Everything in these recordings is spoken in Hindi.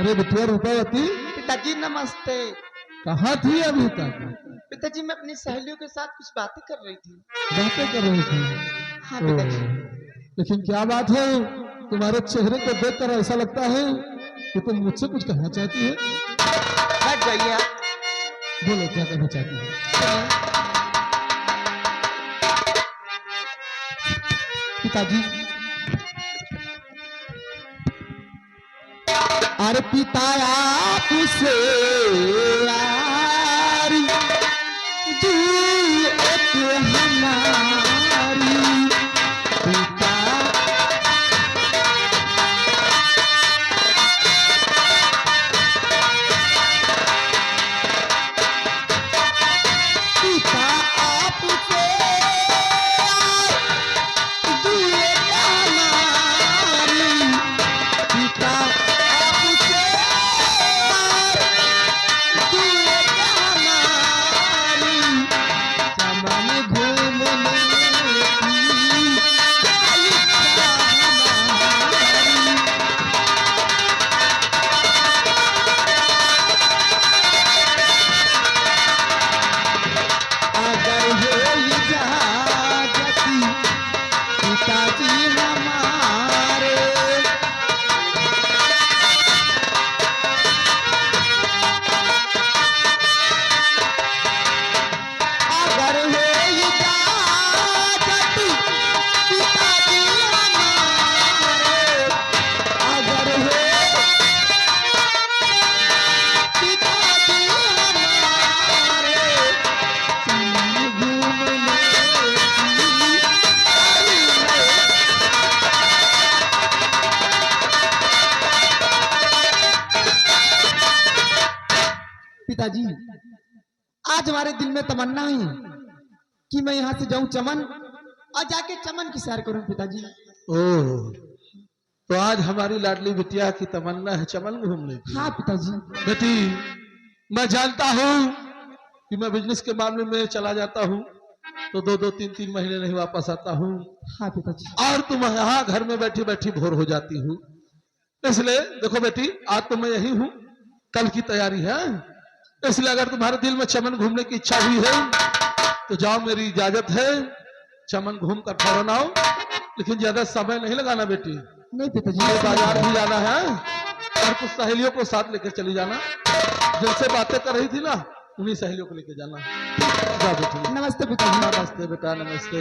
अरे बिटिया रूपावती, पिताजी नमस्ते। कहाँ थी अभी तक? पिताजी मैं अपनी सहेलियों के साथ कुछ बातें कर रही थी। बातें कर रही थी? हाँ ओह, पिताजी। लेकिन क्या बात है, तुम्हारे चेहरे को देखकर ऐसा लगता है कि तुम मुझसे कुछ कहना चाहती है। बैठ जाइए आप। बोलो क्या कहना चाहती है। सुनिए। पिताजी अरे पिता आपसे यारी दी एक हमारी पिता पिता आपसे दी एक हमारी पिता पिताजी आज हमारे दिल में तमन्ना है कि मैं यहाँ से जाऊं चमन और जाके चमन की सैर करूं पिताजी। ओह, तो आज हमारी लाडली बिटिया की तमन्ना है चमन घूमने की। हाँ पिताजी। बेटी, मैं जानता हूँ कि मैं बिजनेस के मामले में चला जाता हूँ तो दो तीन तीन महीने नहीं वापस आता हूँ। हाँ पिताजी। और तुम यहाँ घर में बैठी बैठी बोर हो जाती हूँ, इसलिए देखो बेटी, आज तो मैं यही हूँ, कल की तैयारी है। इसलिए अगर तुम्हारे दिल में चमन घूमने की इच्छा हुई है तो जाओ, मेरी इजाजत है। चमन घूम कर फौरन आओ, लेकिन ज्यादा समय नहीं लगाना बेटी। नहीं पिताजी। बाजार भी जाना है और कुछ सहेलियों को साथ लेकर चली जाना। जिनसे बातें कर रही थी ना, उन्हीं सहेलियों को लेकर जाना। जा बेटी। नमस्ते पिताजी। नमस्ते बेटा, नमस्ते।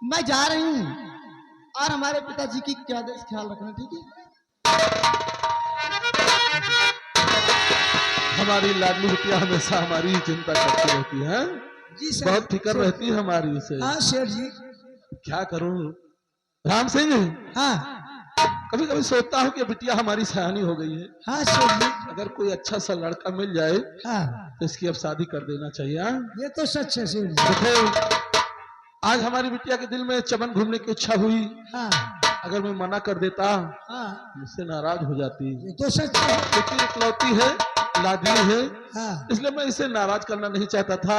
मैं जा रही हूँ और हमारे पिताजी की क्या ख्याल रखना, ठीक है? हमारी लाडली बिटिया हमेशा हमारी ही चिंता करती रहती है। जी सर। बहुत फिक्र रहती है हमारी उसे। हाँ शेर जी। क्या करूं राम सिंह, हाँ कभी कभी सोचता हूँ कि बिटिया हमारी सयानी हो गई है। हाँ शेर जी। अगर कोई अच्छा सा लड़का मिल जाए हाँ तो इसकी अब शादी कर देना चाहिए। हाँ? ये तो सच है शेर जी। देखो, आज हमारी बिटिया के दिल में चमन घूमने की इच्छा हुई, हाँ अगर मैं मना कर देता हाँ मुझसे नाराज हो जाती। ये तो सच है। लेकिन इकलौती है, लाडली है, हाँ इसलिए मैं इसे नाराज करना नहीं चाहता था।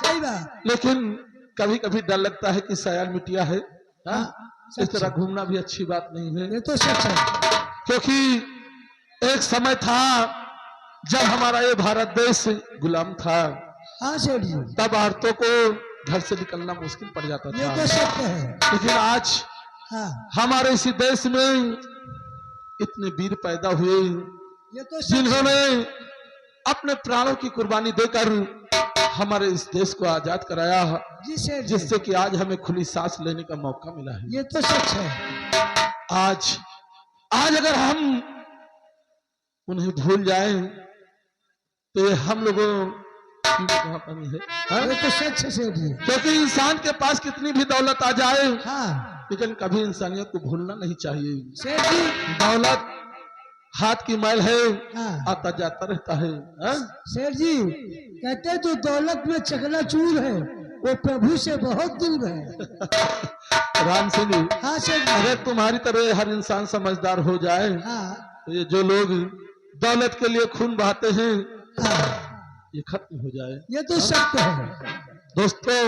सही बात। लेकिन कभी कभी डर लगता है कि सयान बिटिया है। हाँ? हाँ, इस सच तरह है। घूमना भी अच्छी बात नहीं है, ये तो सच है। क्योंकि एक समय था जब हमारा ये भारत देश गुलाम था। हाँ शेर जी। तब औरतों को घर से निकलना मुश्किल पड़ जाता ये था। तो सत्य है। लेकिन आज हाँ हमारे इसी देश में इतने वीर पैदा हुए ये तो सच है। जिन्होंने अपने प्राणों की कुर्बानी देकर हमारे इस देश को आजाद कराया, जी शेर जी। जिससे कि आज हमें खुली सांस लेने का मौका मिला है। ये तो सच है। आज आज अगर हम उन्हें भूल जाएं तो ये हम लोगों की कहानी है। हाँ? ये तो सच है शेर जी। क्योंकि इंसान के पास कितनी भी दौलत आ जाए, हाँ लेकिन कभी इंसानियत को भूलना नहीं चाहिए। शेर जी। दौलत हाथ की मैल है, हाँ आता जाता रहता है। हाँ? शेर जी कहते जो दौलत में चकनाचूर है वो प्रभु से बहुत दूर है। राम सिंह, हाँ शेर जी। अगर तुम्हारी तरह हर इंसान समझदार हो जाए हाँ तो ये जो लोग दौलत के लिए खून बहाते हैं हाँ ये खत्म हो जाए। ये तो सत्य है। दोस्तों,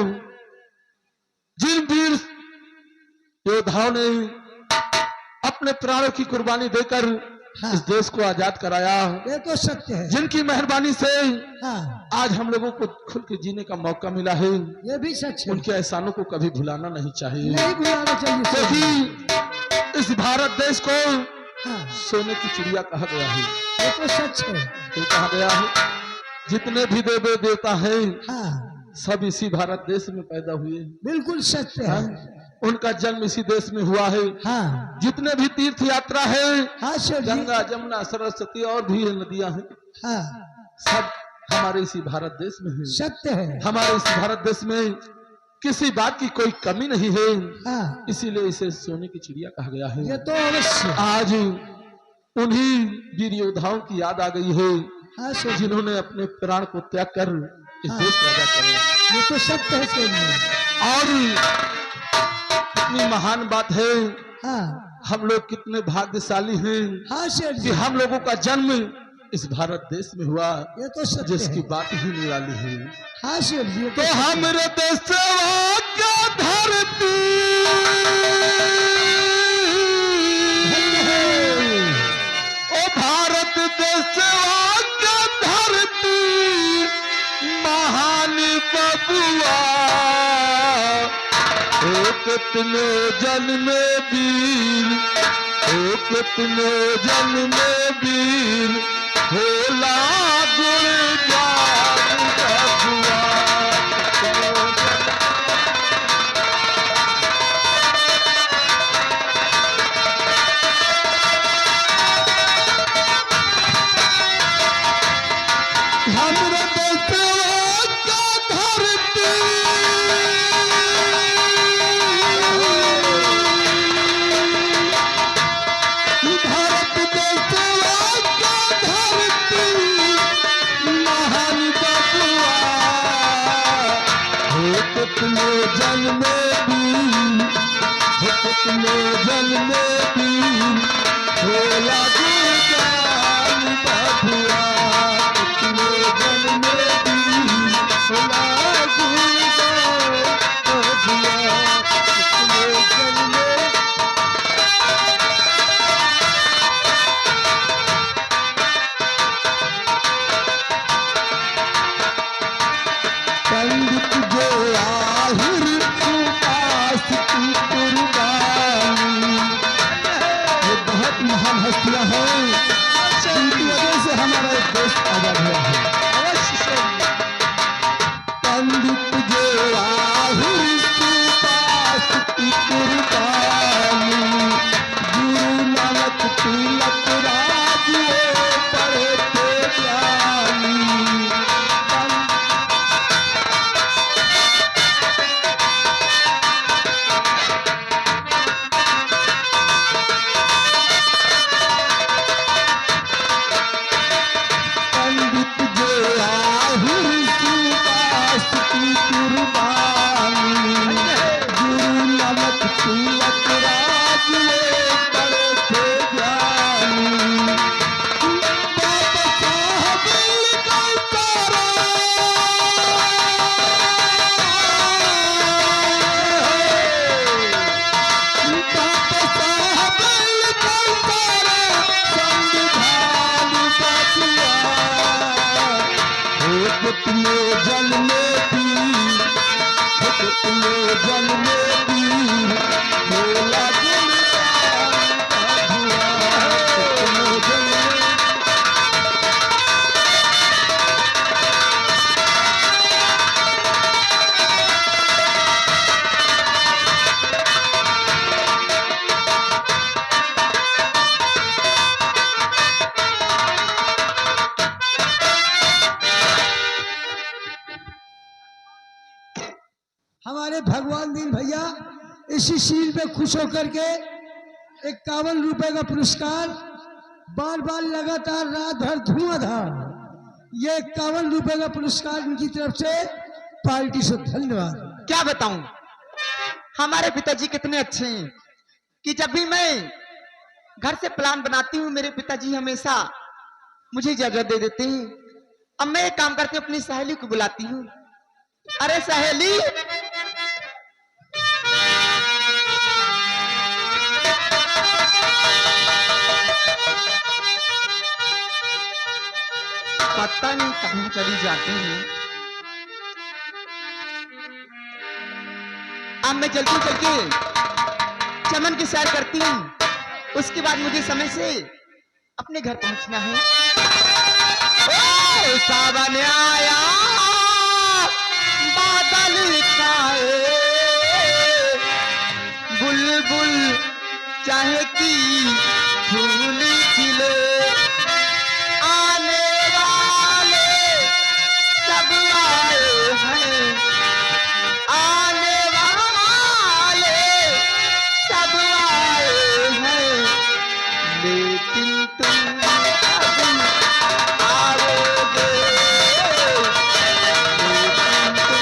जिन वीर योद्धाओं ने अपने प्राणों की कुर्बानी देकर हाँ। इस देश को आजाद कराया, ये तो सत्य है। जिनकी मेहरबानी से हाँ, आज हम लोगों को खुल के जीने का मौका मिला है। ये भी सच है। उनके एहसानों को कभी भुलाना नहीं चाहिए, नहीं भुलाना चाहिए। क्योंकि इस भारत देश को हाँ, सोने की चिड़िया कहा गया है। ये तो सच है। क्यों कहा गया है? जितने भी देवी देवता है हाँ, सब इसी भारत देश में पैदा हुए। बिल्कुल सत्य हाँ? है। उनका जन्म इसी देश में हुआ है। हाँ, जितने भी तीर्थ यात्रा है, हाँ सर जी। गंगा जमुना सरस्वती और भी नदियां हैं, हाँ, सब हमारे इसी भारत देश में है। सत्य है। हमारे इस भारत देश में किसी बात की कोई कमी नहीं है, हाँ, इसीलिए इसे सोने की चिड़िया कहा गया ये है। तो अवश्य। आज उन्हीं वीर योद्धाओं की याद आ गई है, हाँ सर जी, जिन्होंने अपने प्राण को त्याग कर इस हाँ। देश को आजाद कराया। ये तो सत्य है सर जी। और कितनी महान बात है, हाँ, हम लोग कितने भाग्यशाली हैं हाँ सर कि जी, हम लोगों का जन्म इस भारत देश में हुआ, ये तो सत्य जिसकी है। बात ही निराली है। हाँ सर जी, ये तो हमरे देशवा का धरती, ओ भारत देशवा का धरती, महान बबुआ ओ कितने जन्म वीर, ओ कितने जन्म वीर, होला गुणगान बबुआ। हमरे देशवा का धरती, भारत देशवा का धरती, महान बबुआ हो कितने जन्म वीर, हो कितने जन्म वीर, होला गुणगान बबुआ। कितने जन्म वीर, होला गुणगान बबुआ। कितने जन्म पंडित जो आहिर सुपास की कुर्बानी, ये बहुत महान हस्तियां हैं, जिनकी वजह से हमारा एक देश आजाद हुआ है। पंडित जो आहिर सुपास की कुर्बानी, गुरु नानक तिलक राज वो पढ़े थे ज्ञानी। पंडित जो आहिर सुपास की कुर्बानी, गुरु नानक तिलक राज वो बड़े थे ज्ञानी। बाबा साहब लिखल तारा, बाबा साहब लिखल तारा, संविधान बबुआ हो कितने जन्म वीर, हो कितने जन्म वीर, होला गुणगान बबुआ। कितने जन्म हमारे भगवान दीन भैया इसी सील पे खुश होकर के 51 रुपए का पुरस्कार बार बार लगातार रात भर धुआंधार, ये 51 रुपए का पुरस्कार उनकी तरफ से पार्टी से धन्यवाद। क्या बताऊं, हमारे पिताजी कितने अच्छे हैं कि जब भी मैं घर से प्लान बनाती हूँ मेरे पिताजी हमेशा मुझे इजाजत दे देते हैं। अब मैं एक काम करती हूँ, अपनी सहेली को बुलाती हूँ। अरे सहेली, पता नहीं कहाँ चली जाती हैं। अब मैं जल्दी चल के चमन की सैर करती हूँ, उसके बाद मुझे समय से अपने घर पहुंचना है। ओ सावन आया बादल छाए, बुलबुल चाहे की फूल खिले, आने वाले सब आए हैं, आने वाले सब आए हैं, लेकिन तुम कभी आओगे, लेकिन तुम कभी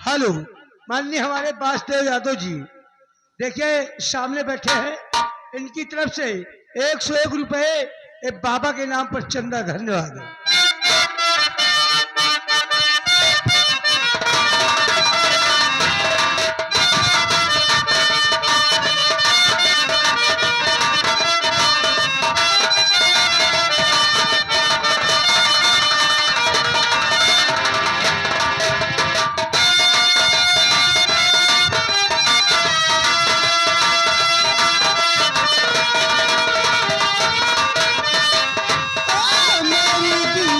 हेलो, माननीय हमारे वासुदेव यादव जी, देखिए सामने बैठे हैं, इनकी तरफ से 101 रुपए बाबा के नाम पर चंदा। धन्यवाद। मेरी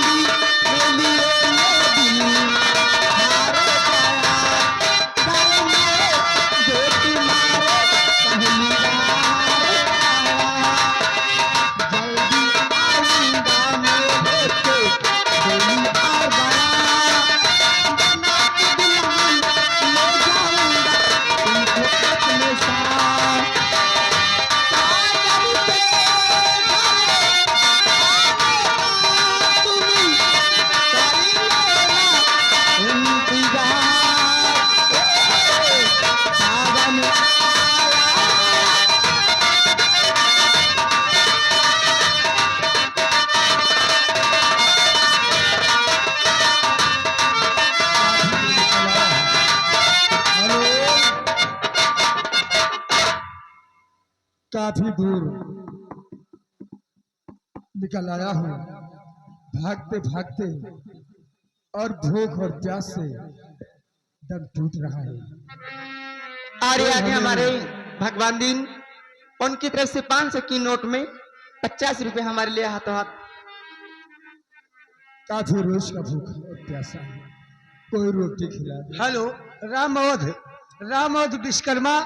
काफी दूर निकल आया हूँ, भागते भागते, और भूख और प्यास से दम टूट रहा है। और आगे हमारे भगवान दिन उनकी तरफ से 500 की नोट में 50 रुपए हमारे लिए हाथों हाथ। काफी रोज का भूख और प्यासा है, कोई रोटी खिला दे। हेलो, रामोद विश्वकर्मा,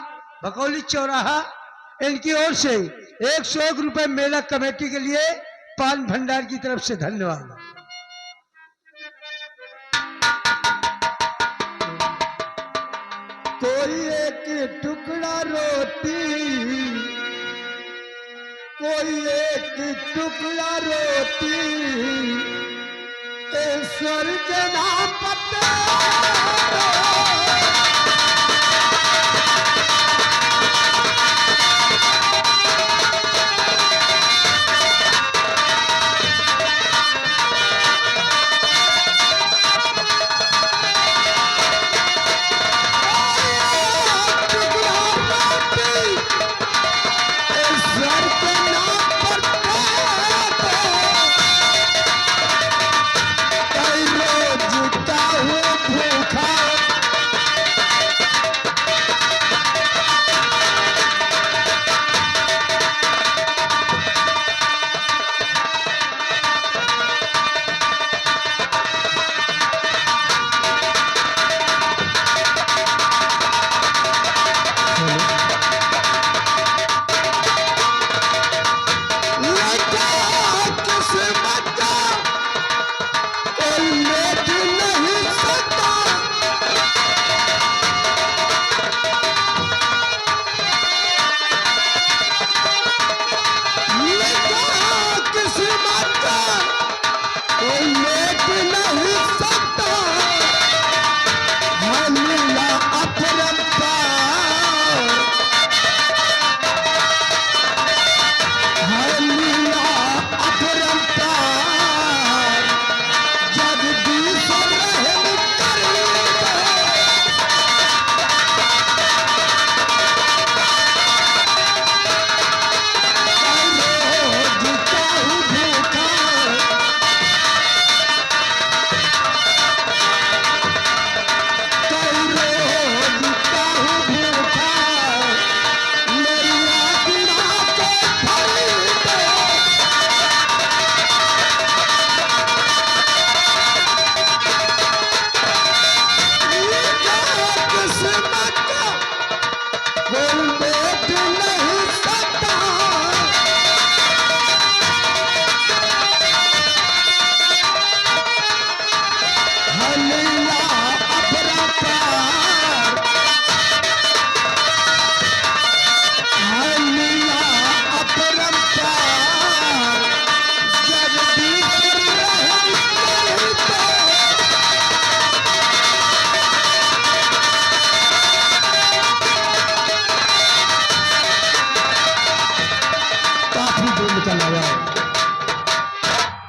भगौली चौराहा, इनकी ओर से 101 रुपए मेला कमेटी के लिए पान भंडार की तरफ से धन्यवाद। कोई एक टुकड़ा रोटी, कोई एक टुकड़ा रोटी, ईश्वर के नाम पते।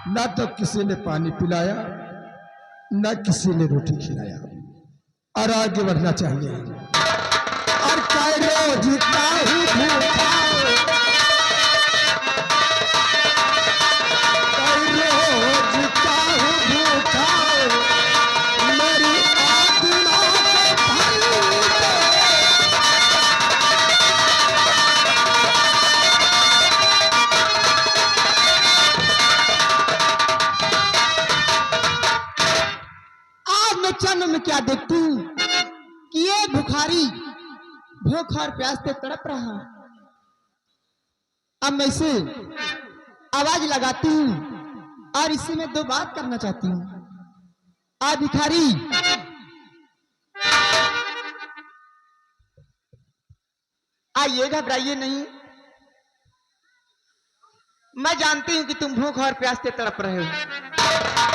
ना तो किसी ने पानी पिलाया, ना किसी ने रोटी खिलाया, और आगे बढ़ना चाहिए। और कई रोज काहू भूखा, कई रोज काहू भूखा, मेरी आत्मा से भरी दे। चन्न में क्या देखती हूँ कि ये भिखारी भूख और प्यास से तड़प रहा। अब मैं इसे आवाज लगाती हूँ और इससे मैं 2 बात करना चाहती हूँ। आ भिखारी, आइए, घबराइए नहीं। मैं जानती हूँ कि तुम भूख और प्यास से तड़प रहे हो।